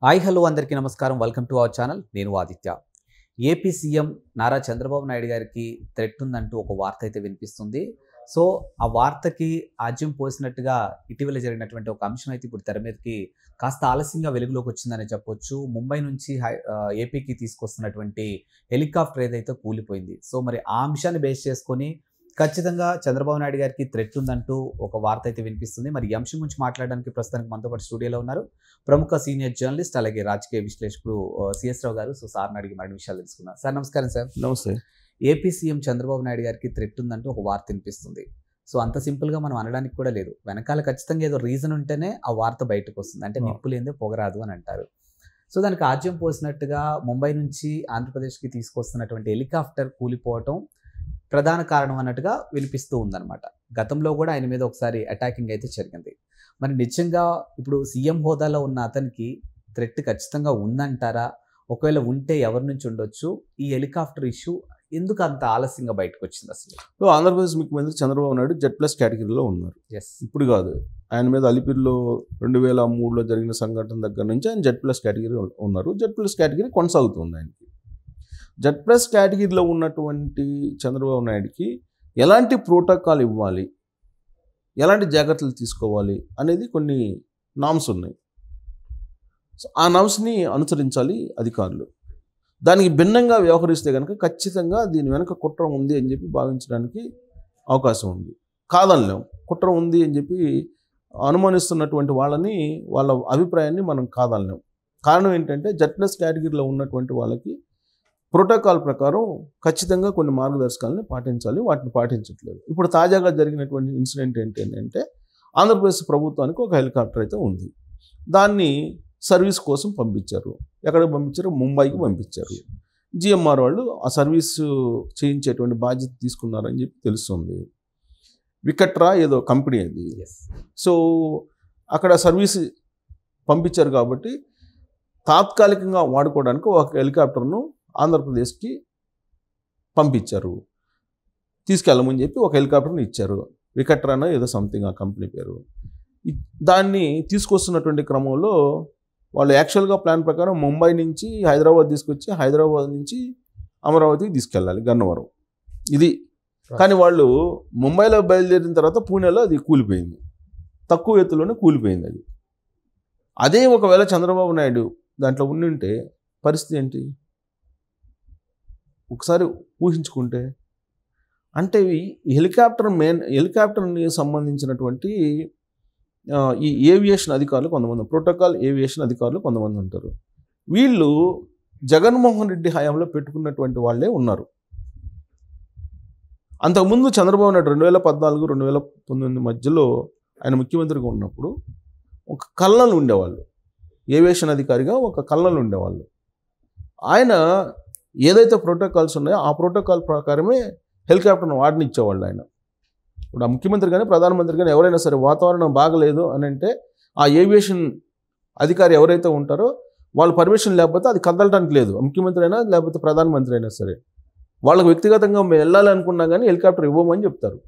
Hi hello అందరికీ నమస్కారం. Welcome to our channel. నేను ఆదిత్య. ఏపీ సీఎం నారా చంద్రబాబు నాయుడు గారికి థ్రెట్ ఉందంటూ ఒక వార్త అయితే వినిపిస్తుంది. సో ఆ వార్తకి ఆజ్యం పోసినట్టుగా ఇటీవల జరిగినటువంటి ఒక అంశం అయితే ఇప్పుడు తెర మీదకి కాస్త ఆలస్యంగా వెలుగులోకి వచ్చిందని చెప్పొచ్చు. ముంబై నుంచి ఏపీకి తీసుకొస్తున్నటువంటి హెలికాప్టర్ ఏదైతే కూలిపోయింది. సో మరి ఆ అంశాన్ని బేస్ చేసుకొని ఖచ్చితంగా చంద్రబాబు నాయుడు గారికి థ్రెట్ ఉందంటూ ఒక వార్త అయితే వినిపిస్తుంది. మరి ఈ అంశం గురించి మాట్లాడడానికి ప్రస్తుతానికి మనతో పాటు స్టూడియోలో ఉన్నారు ప్రముఖ సీనియర్ జర్నలిస్ట్ అలాగే రాజకీయ విశ్లేషకుడు సిఎస్ రావు గారు. సో సార్ని అడిగి మరిన్ని విషయాలు తెలుసుకున్నారు. సార్ నమస్కారం. సార్ నమస్తే. ఏపీ సీఎం చంద్రబాబు నాయుడు గారికి థ్రెట్ ఉందంటూ ఒక వార్త వినిపిస్తుంది. సో అంత సింపుల్గా మనం అనడానికి కూడా లేదు. వెనకాల ఖచ్చితంగా ఏదో రీజన్ ఉంటేనే ఆ వార్త బయటకు వస్తుంది. అంటే నిప్పు లేనిదే పొగరాదు అని అంటారు. సో దానికి ఆజ్యం పోసినట్టుగా ముంబై నుంచి ఆంధ్రప్రదేశ్కి తీసుకొస్తున్నటువంటి హెలికాప్టర్ కూలిపోవటం ప్రధాన కారణం అన్నట్టుగా వినిపిస్తూ ఉందన్నమాట. గతంలో కూడా ఆయన మీద ఒకసారి అటాకింగ్ అయితే జరిగింది. మరి నిజంగా ఇప్పుడు సీఎం హోదాలో ఉన్న అతనికి థ్రెట్ ఖచ్చితంగా ఉందంటారా? ఒకవేళ ఉంటే ఎవరి నుంచి ఉండొచ్చు? ఈ హెలికాప్టర్ ఇష్యూ ఎందుకు అంత ఆలస్యంగా బయటకు వచ్చింది అసలు? ఆంధ్రప్రదేశ్ ముఖ్యమంత్రి చంద్రబాబు నాయుడు Z+ కేటగిరీలో ఉన్నారు. ఇప్పుడు కాదు, ఆయన మీద అలిపిరిలో 2003లో జరిగిన సంఘటన దగ్గర నుంచి ఆయన Z+ కేటగిరీ ఉన్నారు. Z+ కేటగిరీ కొనసాగుతుంది ఆయనకి. Z+ కేటగిరీలో ఉన్నటువంటి చంద్రబాబు నాయుడుకి ఎలాంటి ప్రోటోకాల్ ఇవ్వాలి, ఎలాంటి జాగ్రత్తలు తీసుకోవాలి అనేది కొన్ని నామ్స్ ఉన్నాయి. సో ఆ నామ్స్ని అనుసరించాలి అధికారులు. దానికి భిన్నంగా వ్యవహరిస్తే కనుక ఖచ్చితంగా దీని వెనక కుట్ర ఉంది అని చెప్పి భావించడానికి అవకాశం ఉంది. కాదనలేం, కుట్ర ఉంది అని చెప్పి అనుమానిస్తున్నటువంటి వాళ్ళ అభిప్రాయాన్ని మనం కాదనలేం. కారణం ఏంటంటే Z+ కేటగిరీలో ఉన్నటువంటి వాళ్ళకి ప్రోటోకాల్ ప్రకారం ఖచ్చితంగా కొన్ని మార్గదర్శకాలను పాటించాలి. వాటిని పాటించట్లేదు. ఇప్పుడు తాజాగా జరిగినటువంటి ఇన్సిడెంట్ ఏంటంటే ఆంధ్రప్రదేశ్ ప్రభుత్వానికి ఒక హెలికాప్టర్ అయితే ఉంది. దాన్ని సర్వీస్ కోసం పంపించారు. ఎక్కడికి పంపించారు? ముంబైకి పంపించారు. GMR వాళ్ళు ఆ సర్వీసు చేయించేటువంటి బాధ్యత తీసుకున్నారని చెప్పి తెలుస్తుంది. వికట్రా ఏదో కంపెనీ అది. సో అక్కడ సర్వీస్ పంపించారు కాబట్టి తాత్కాలికంగా వాడుకోవడానికి ఒక హెలికాప్టర్ను ఆంధ్రప్రదేశ్కి పంపించారు. తీసుకెళ్ళమని చెప్పి ఒక హెలికాప్టర్ని ఇచ్చారు. వికట్రానో ఏదో సంథింగ్ ఆ కంపెనీ పేరు. దాన్ని తీసుకొస్తున్నటువంటి క్రమంలో వాళ్ళు యాక్చువల్గా ప్లాన్ ప్రకారం ముంబై నుంచి హైదరాబాద్ తీసుకొచ్చి హైదరాబాద్ నుంచి అమరావతికి తీసుకెళ్ళాలి, గన్నవరం. ఇది కానీ వాళ్ళు ముంబైలో బయలుదేరిన తర్వాత పూణేలో అది కూలిపోయింది. తక్కువ ఎత్తులోనే కూలిపోయింది అది. అదే ఒకవేళ చంద్రబాబు నాయుడు దాంట్లో ఉండింటే పరిస్థితి ఏంటి? ఒకసారి ఊహించుకుంటే, అంటే ఈ హెలికాప్టర్ని సంబంధించినటువంటి ఈ ఏవియేషన్ అధికారులు కొంతమంది, ప్రోటోకాల్ ఏవియేషన్ అధికారులు కొంతమంది ఉంటారు. వీళ్ళు జగన్మోహన్ రెడ్డి హయాంలో పెట్టుకున్నటువంటి వాళ్ళే ఉన్నారు. అంతకుముందు చంద్రబాబు నాయుడు 2014-2019 మధ్యలో ఆయన ముఖ్యమంత్రిగా ఉన్నప్పుడు ఒక కల్నల్ ఉండేవాళ్ళు, ఏవియేషన్ అధికారిగా ఒక కల్నల్ ఉండేవాళ్ళు. ఆయన ఏదైతే ప్రోటోకాల్స్ ఉన్నాయో ఆ ప్రోటోకాల్ ప్రకారమే హెలికాప్టర్ను వాడనిచ్చేవాళ్ళు ఆయన. ఇప్పుడు ఆ ముఖ్యమంత్రి కానీ ప్రధానమంత్రి కానీ ఎవరైనా సరే వాతావరణం బాగలేదు అని అంటే ఆ ఏవియేషన్ అధికారి ఎవరైతే ఉంటారో వాళ్ళు పర్మిషన్ లేకపోతే అది కదలడానికి లేదు. ముఖ్యమంత్రి అయినా లేకపోతే ప్రధానమంత్రి అయినా సరే వాళ్ళకు వ్యక్తిగతంగా వెళ్ళాలి అనుకున్నా కానీ హెలికాప్టర్ ఇవ్వమని చెప్తారు.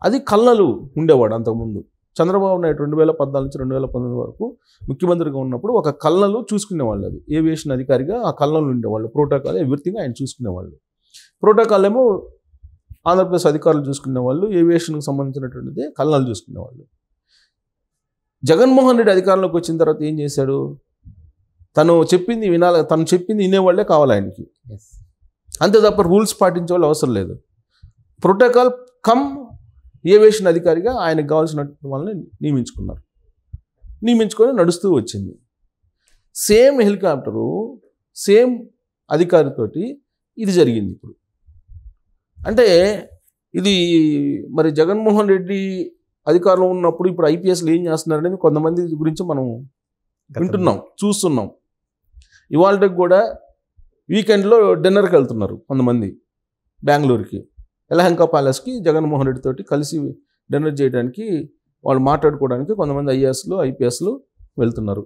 అది కల్నలు ఉండేవాడు అంతకుముందు. చంద్రబాబు నాయుడు 2014-2019 వరకు ముఖ్యమంత్రిగా ఉన్నప్పుడు ఒక కల్నలు చూసుకునేవాళ్ళు. అది ఏవియేషన్ అధికారిగా ఆ కల్నలు ఉండేవాళ్ళు. ప్రోటోకాల్ ఎవ్రీథింగ్ ఆయన చూసుకునేవాళ్ళు. ప్రోటోకాల్ ఏమో ఆంధ్రప్రదేశ్ అధికారులు చూసుకునేవాళ్ళు, ఏవియేషన్కి సంబంధించినటువంటిది కల్నలు చూసుకునేవాళ్ళు. జగన్మోహన్ రెడ్డి అధికారంలోకి వచ్చిన తర్వాత ఏం చేశాడు? తను చెప్పింది వినేవాళ్లే కావాలి ఆయనకి. అంతే తప్ప రూల్స్ పాటించే వాళ్ళు అవసరం లేదు. ప్రోటోకాల్ ఏవియేషన్ అధికారిగా ఆయనకు కావాల్సిన వాళ్ళని నియమించుకొని నడుస్తూ వచ్చింది. సేమ్ హెలికాప్టరు సేమ్ అధికారితోటి ఇది జరిగింది. ఇప్పుడు అంటే ఇది మరి జగన్మోహన్ రెడ్డి అధికారంలో ఉన్నప్పుడు ఇప్పుడు ఐపీఎస్లు ఏం చేస్తున్నారనేది కొంతమంది గురించి మనం వింటున్నాం, చూస్తున్నాం. ఇవాళకి కూడా వీకెండ్లో డిన్నర్కి వెళ్తున్నారు కొంతమంది బెంగళూరుకి, యలహంక ప్యాలెస్కి జగన్మోహన్ రెడ్డి తోటి కలిసి డిన్నర్ చేయడానికి, వాళ్ళు మాట్లాడుకోవడానికి కొంతమంది ఐఏఎస్లు ఐపీఎస్లు వెళ్తున్నారు.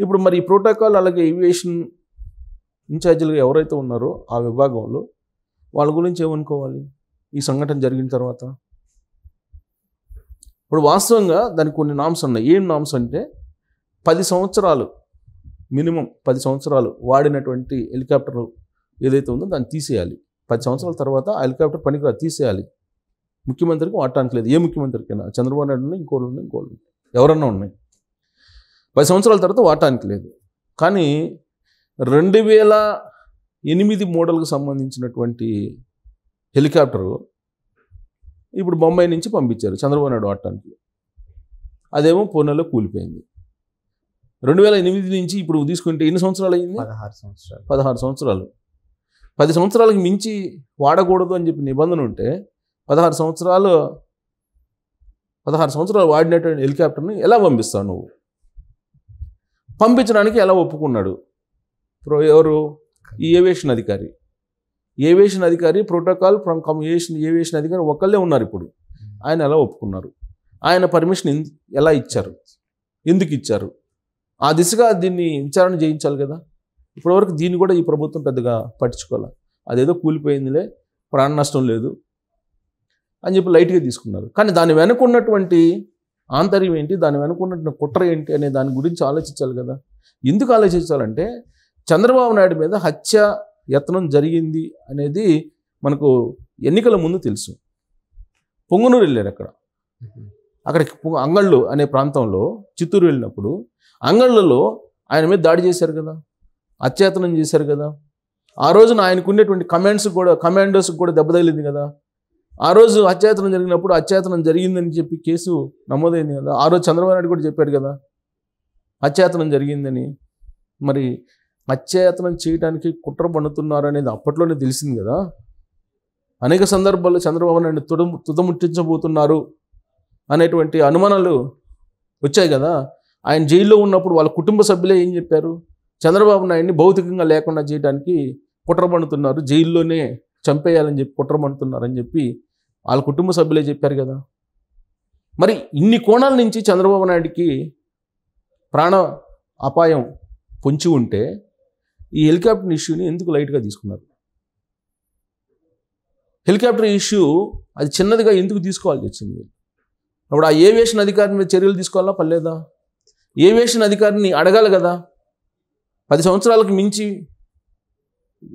ఇప్పుడు మరి ఈ ప్రోటోకాల్ అలాగే ఏవియేషన్ ఇన్ఛార్జీలుగా ఎవరైతే ఉన్నారో ఆ విభాగంలో వాళ్ళ గురించి ఏమనుకోవాలి ఈ సంఘటన జరిగిన తర్వాత? ఇప్పుడు వాస్తవంగా దానికి కొన్ని నామ్స్ ఉన్నాయి. ఏం నామ్స్ అంటే 10 సంవత్సరాలు మినిమం 10 సంవత్సరాలు వాడినటువంటి హెలికాప్టర్ ఏదైతే ఉందో దాన్ని తీసేయాలి. 10 సంవత్సరాల తర్వాత ఆ హెలికాప్టర్ పనికిరాదు, తీసేయాలి. ముఖ్యమంత్రికి వాడటానికి లేదు. ఏ ముఖ్యమంత్రికైనా, చంద్రబాబు నాయుడు ఉన్నాయి, ఇంకోళ్ళు ఎవరన్నా ఉన్నాయి. 10 సంవత్సరాల తర్వాత వాడటానికి లేదు. కానీ 2008 మోడల్కి సంబంధించినటువంటి హెలికాప్టరు ఇప్పుడు బొంబాయి నుంచి పంపించారు చంద్రబాబు నాయుడు వాడటానికి. అదేమో పూణేలో కూలిపోయింది. 2008 నుంచి ఇప్పుడు తీసుకుంటే ఎన్ని సంవత్సరాలు అయింది? 16 సంవత్సరాలు. 10 సంవత్సరాలకు మించి వాడకూడదు అని చెప్పి నిబంధన ఉంటే 16 సంవత్సరాలు వాడినటువంటి హెలికాప్టర్ని ఎలా పంపిస్తావు నువ్వు? పంపించడానికి ఎలా ఒప్పుకున్నాడు? ఎవరు? ఈ ఏవియేషన్ అధికారి ప్రోటోకాల్ ఫ్రమ్ ఏవియేషన్ అధికారి ఒక్కళ్ళే ఉన్నారు ఇప్పుడు. ఆయన ఎలా ఒప్పుకున్నారు? ఆయన పర్మిషన్ ఎలా ఇచ్చారు? ఎందుకు ఇచ్చారు? ఆ దిశగా దీన్ని విచారణ చేయించాలి కదా. ఇప్పటివరకు దీన్ని కూడా ఈ ప్రభుత్వం పెద్దగా పట్టించుకోవాలి. అదేదో కూలిపోయిందిలే, ప్రాణ నష్టం లేదు అని చెప్పి లైట్గా తీసుకున్నారు. కానీ దాని వెనుకున్నటువంటి ఆంతర్యం ఏంటి, దాని వెనుకున్నటువంటి కుట్ర ఏంటి అనే దాని గురించి ఆలోచించాలి కదా. ఎందుకు ఆలోచించాలంటే చంద్రబాబు నాయుడు మీద హత్య యత్నం జరిగింది అనేది మనకు ఎన్నికల ముందు తెలుసు. పొంగనూరు వెళ్ళారు. అక్కడికి అంగళ్ళు అనే ప్రాంతంలో చిత్తూరు వెళ్ళినప్పుడు అంగళ్ళలో ఆయన మీద దాడి చేశారు కదా, హత్యాయత్నం చేశారు కదా. ఆ రోజున ఆయనకు ఉండేటువంటి కమాండోస్కి కూడా దెబ్బ తగిలింది కదా. ఆ రోజు హత్యాయత్నం జరిగినప్పుడు హత్యాయత్నం జరిగిందని చెప్పి కేసు నమోదైంది కదా. ఆ రోజు చంద్రబాబు నాయుడు కూడా చెప్పాడు కదా హత్యాయత్నం జరిగిందని. మరి హత్యాయత్నం చేయడానికి కుట్ర పన్నుతున్నారు అనేది అప్పట్లోనే తెలిసింది కదా. అనేక సందర్భాల్లో చంద్రబాబు నాయుడు తుదముట్టించబోతున్నారు అనేటువంటి అనుమానాలు వచ్చాయి కదా. ఆయన జైల్లో ఉన్నప్పుడు వాళ్ళ కుటుంబ సభ్యులే ఏం చెప్పారు? చంద్రబాబు నాయుడిని భౌతికంగా లేకుండా చేయడానికి కుట్ర పన్నుతున్నారు, జైల్లోనే చంపేయాలని చెప్పి కుట్ర పన్నుతున్నారని చెప్పి వాళ్ళ కుటుంబ సభ్యులే చెప్పారు కదా. మరి ఇన్ని కోణాల నుంచి చంద్రబాబు నాయుడికి ప్రాణ అపాయం పొంచి ఉంటే ఈ హెలికాప్టర్ ఇష్యూని ఎందుకు లైట్గా తీసుకున్నారు? హెలికాప్టర్ ఇష్యూ అది చిన్నదిగా ఎందుకు తీసుకోవాల్సి వచ్చింది? అప్పుడు ఆ ఏవియేషన్ అధికారి మీద చర్యలు తీసుకోవాలా పర్లేదా? ఏవియేషన్ అధికారిని అడగాలి కదా. 10 సంవత్సరాలకు మించి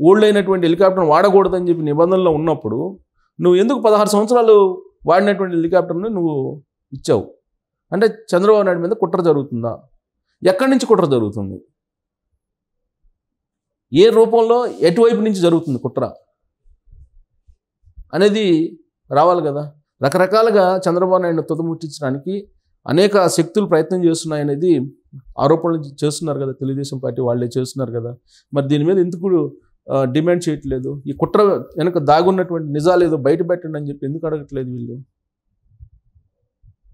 ఓల్డ్ అయినటువంటి హెలికాప్టర్ని వాడకూడదని చెప్పి నిబంధనలో ఉన్నప్పుడు నువ్వు ఎందుకు 16 సంవత్సరాలు వాడినటువంటి హెలికాప్టర్ని నువ్వు ఇచ్చావు? అంటే చంద్రబాబు నాయుడు మీద కుట్ర జరుగుతుందా? ఎక్కడి నుంచి కుట్ర జరుగుతుంది? ఏ రూపంలో ఎటువైపు నుంచి జరుగుతుంది కుట్ర అనేది రావాలి కదా. రకరకాలుగా చంద్రబాబు నాయుడు తుదముట్టించడానికి అనేక శక్తులు ప్రయత్నం చేస్తున్నాయనేది ఆరోపణలు చేస్తున్నారు కదా, తెలుగుదేశం పార్టీ వాళ్ళే చేస్తున్నారు కదా. మరి దీని మీద ఎందుకు డిమాండ్ చేయట్లేదు? ఈ కుట్ర వెనక దాగున్నటువంటి నిజాలు ఏదో బయట పెట్టండి అని చెప్పి ఎందుకు అడగట్లేదు వీళ్ళు?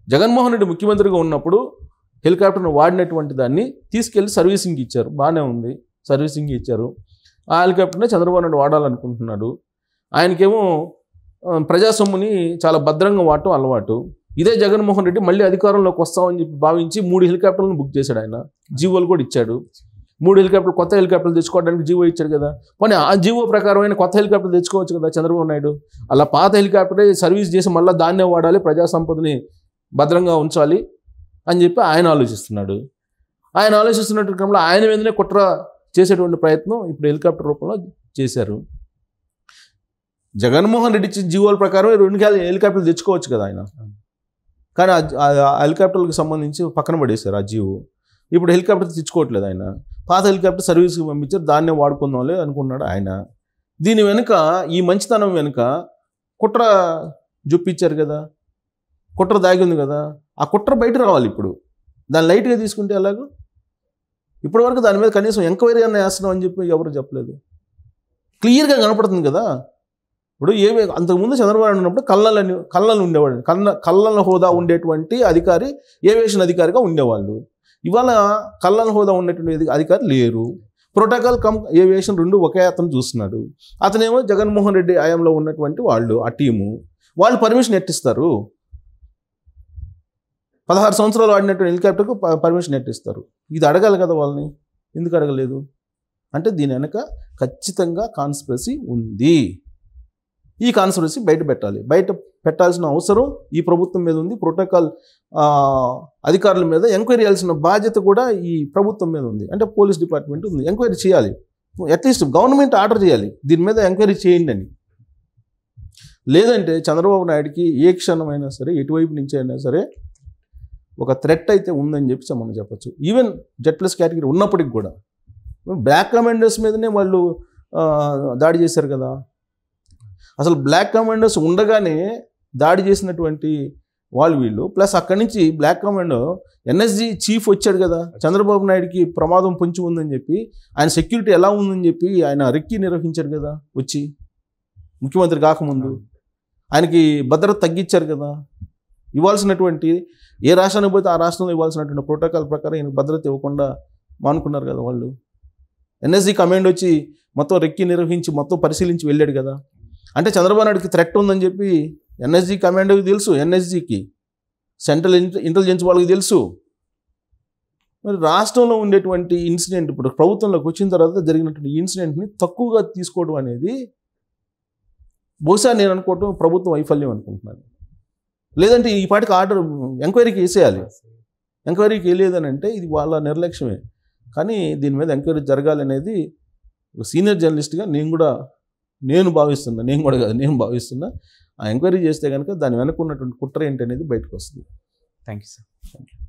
జగన్మోహన్ రెడ్డి ముఖ్యమంత్రిగా ఉన్నప్పుడు హెలికాప్టర్ను వాడినటువంటి దాన్ని తీసుకెళ్ళి సర్వీసింగ్ ఇచ్చారు, బాగానే ఉంది, సర్వీసింగ్ ఇచ్చారు. ఆ హెలికాప్టర్నే చంద్రబాబు నాయుడు వాడాలనుకుంటున్నాడు. ఆయనకేమో ప్రజాసొమ్ముని చాలా భద్రంగా వాడటం అలవాటు. ఇదే జగన్మోహన్ రెడ్డి మళ్ళీ అధికారంలోకి వస్తామని చెప్పి భావించి 3 హెలికాప్టర్లను బుక్ చేశాడు. ఆయన జీవోలు కూడా ఇచ్చాడు. 3 హెలికాప్టర్లు, కొత్త హెలికాప్టర్లు తెచ్చుకోవడానికి జీవో ఇచ్చాడు కదా. పోనీ ఆ జీవో ప్రకారమైన కొత్త హెలికాప్టర్లు తెచ్చుకోవచ్చు కదా చంద్రబాబు నాయుడు. అలా పాత హెలికాప్టరే సర్వీస్ చేసి మళ్ళీ దాన్నే వాడాలి, ప్రజా సంపదని భద్రంగా ఉంచాలి అని చెప్పి ఆయన ఆలోచిస్తున్నాడు. ఆయన ఆలోచిస్తున్నట్టు క్రమంలో ఆయన మీదనే కుట్ర చేసేటువంటి ప్రయత్నం ఇప్పుడు హెలికాప్టర్ రూపంలో చేశారు. జగన్మోహన్ రెడ్డి ఇచ్చిన జీవోల ప్రకారం 2 హెలికాప్టర్లు తెచ్చుకోవచ్చు కదా ఆయన. కానీ ఆ హెలికాప్టర్లకు సంబంధించి పక్కన పడేశారు ఆ జీవో. ఇప్పుడు హెలికాప్టర్ తెచ్చుకోవట్లేదు ఆయన. పాత హెలికాప్టర్ సర్వీస్కి పంపించారు, దాన్నే వాడుకుందాంలే అనుకున్నాడు ఆయన. దీని వెనుక, ఈ మంచితనం వెనుక కుట్ర జొప్పించారు కదా, కుట్ర దాగి ఉంది కదా. ఆ కుట్ర బయట రావాలి. ఇప్పుడు దాన్ని లైట్గా తీసుకుంటే ఎలాగో? ఇప్పటివరకు దాని మీద కనీసం ఎంక్వైరీ అన్న వేస్తున్నాం అని చెప్పి ఎవరు చెప్పలేదు. క్లియర్గా కనపడుతుంది కదా. ఇప్పుడు అంతకుముందు చంద్రబాబు నాయుడు ఉన్నప్పుడు కళ్ళలు ఉండేవాళ్ళు, కళ్ళల హోదా ఉండేటువంటి అధికారి ఏవియేషన్ అధికారిగా ఉండేవాళ్ళు. ఇవాళ కళ్ళల హోదా ఉండేటువంటి అధికారి లేరు. ప్రోటోకాల్ కమ్ ఏవియేషన్ 2 ఒకే అతను చూస్తున్నాడు. అతనేమో జగన్మోహన్ రెడ్డి హయాంలో ఉన్నటువంటి వాళ్ళు, ఆ టీము వాళ్ళు పర్మిషన్ ఎట్టిస్తారు? 16 సంవత్సరాలు వాడినటువంటి హెలికాప్టర్కు పర్మిషన్ ఎట్టిస్తారు? ఇది అడగాలి కదా వాళ్ళని. ఎందుకు అడగలేదు? అంటే దీని వెనక ఖచ్చితంగా కాన్స్పిరసీ ఉంది. ఈ కాన్స్పిరసీ బయట పెట్టాలి. బయట పెట్టాల్సిన అవసరం ఈ ప్రభుత్వం మీద ఉంది. ప్రోటోకాల్ అధికారుల మీద ఎంక్వైరీ చేయాల్సిన బాధ్యత కూడా ఈ ప్రభుత్వం మీద ఉంది. అంటే పోలీస్ డిపార్ట్మెంట్ ఉంది, ఎంక్వైరీ చేయాలి. అట్లీస్ట్ గవర్నమెంట్ ఆర్డర్ చేయాలి దీని మీద ఎంక్వైరీ చేయండి అని. లేదంటే చంద్రబాబు నాయుడుకి ఏ క్షణమైనా సరే ఎటువైపు నుంచి అయినా సరే ఒక థ్రెట్ అయితే ఉందని చెప్పి మనం చెప్పచ్చు. ఈవెన్ Z+ కేటగిరీ ఉన్నప్పటికి కూడా బ్లాక్ కమాండర్స్ మీదనే వాళ్ళు దాడి చేశారు కదా. అసలు బ్లాక్ కమాండర్స్ ఉండగానే దాడి చేసినటువంటి వీళ్ళు ప్లస్ అక్కడి నుంచి బ్లాక్ కమాండో NSG చీఫ్ వచ్చాడు కదా, చంద్రబాబు నాయుడుకి ప్రమాదం పొంచి ఉందని చెప్పి ఆయన సెక్యూరిటీ ఎలా ఉందని చెప్పి ఆయన రెక్కి నిర్వహించారు కదా, వచ్చి ముఖ్యమంత్రి కాకముందు ఆయనకి భద్రత తగ్గించారు కదా. ఇవ్వాల్సినటువంటి ఏ రాష్ట్రానికి పోతే ఆ రాష్ట్రంలో ఇవ్వాల్సినటువంటి ప్రోటోకాల్ ప్రకారం ఈయనకు భద్రత ఇవ్వకుండా మానుకున్నారు కదా వాళ్ళు. NSG కమాండ్ వచ్చి మొత్తం రెక్కి నిర్వహించి మొత్తం పరిశీలించి వెళ్ళాడు కదా. అంటే చంద్రబాబు నాయుడుకి థ్రెట్ ఉందని చెప్పి NSG కమాండ్కి తెలుసు, NSGకి సెంట్రల్ ఇంటెలిజెన్స్ వాళ్ళకి తెలుసు. మరి రాష్ట్రంలో ఉండేటువంటి ఇన్సిడెంట్ ఇప్పుడు ప్రభుత్వంలోకి వచ్చిన తర్వాత జరిగినటువంటి ఇన్సిడెంట్ని తక్కువగా తీసుకోవడం అనేది బహుశా నేను అనుకోవటం ప్రభుత్వం వైఫల్యం అనుకుంటున్నాను. లేదంటే ఈ పాటికి ఆర్డర్ ఎంక్వైరీకి వేసేయాలి. ఎంక్వైరీకి వేయలేదని అంటే ఇది వాళ్ళ నిర్లక్ష్యమే. కానీ దీని మీద ఎంక్వైరీ జరగాలనేది సీనియర్ జర్నలిస్ట్గా నేను భావిస్తున్నా. ఆ ఎంక్వైరీ చేస్తే కనుక దాని వెనక ఉన్నటువంటి కుట్ర ఏంటి అనేది బయటకు వస్తుంది. Thank you sir.